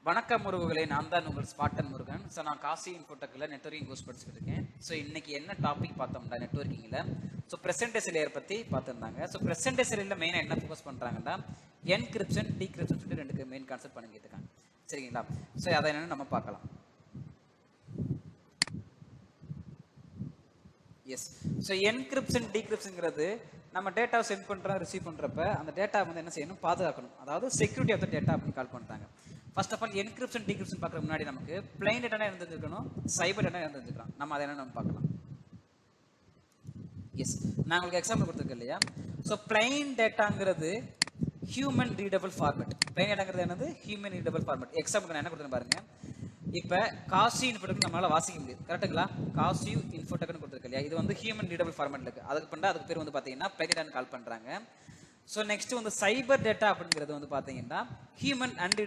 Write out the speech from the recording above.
வணக்கம் முருகர்களே, நான் தான் உங்கள் ஸ்பாட்டன் முருகன். ஸோ நான் காசி இன்ஃபோடெக்கில் நெட்வொர்க்கிங் கோர்ஸ் படிச்சுட்டு இருக்கேன். ஸோ இன்னைக்கு என்ன டாபிக் பார்த்தோம்னா நெட்வொர்க்கிங்கில் ஸோ ப்ரெசென்டேஜ் லேயர் பற்றி பார்த்துருந்தாங்க. ஸோ ப்ரெசென்டேஜ் லேயரில் மெயினாக என்ன ஃபோக்கஸ் பண்ணுறாங்கன்னா என்கிரிப்ஷன் டீக்ரிப்ஷன் சொல்லிட்டு ரெண்டுக்கு மெயின் கான்செப்ட் பண்ணிக்கிட்டு இருக்காங்க. சரிங்களா? ஸோ அதை என்னென்னு நம்ம பார்க்கலாம். எஸ், ஸோ என்கிரிப்ஷன் டீக்ரிப்ஷன்ங்கிறது நம்ம டேட்டாவை சென்ட் பண்ணுறோம், ரிசீவ் பண்ணுறப்ப அந்த டேட்டா வந்து என்ன செய்யணும், பாதுகாக்கணும். அதாவது செக்யூரிட்டி ஆஃப் த டேட்டா அப்படின்னு கால் பண்ணுறாங்க. First of all encryption decryption பார்க்குற முன்னாடி நமக்கு பிளைன் டேட்டா இருந்துருக்கணும், சைபர் டேட்டா இருந்துருக்கலாம். நம்ம அதை என்ன நம்ம பார்க்கலாம். எஸ், நான் உங்களுக்கு எக்ஸாம்பிள் கொடுத்துருக்கேன் இல்லையா? ஸோ பிளைன் டேட்டாங்கிறது ஹியூமன் ரீடபிள் ஃபார்மேட். பிளைன் டேட்டாங்கிறது என்னது? Human readable format. எக்ஸாம்பிள் நான் என்ன கொடுத்துருக்கேன் பாருங்க. இப்போ காசி இன்ஃபோடெக் நம்மளால வாசிக்க முடியும், கரெக்டுங்களா? காசி இன்ஃபோடெக்னு கொடுத்துருக்கு இல்லையா? இது வந்து ஹியூமன் ரீடபிள் ஃபார்மேட் இருக்கு. அதுக்கு பண்ணா அதுக்கு பேர் வந்து பார்த்தீங்கன்னா பிளைன் டேட்டான்னு கால் பண்ணுறாங்க. ஸோ நெக்ஸ்ட் வந்து சைபர் டேட்டா அப்படிங்கிறது வந்து பார்த்தீங்கன்னா ஹியூமன் அண்ட்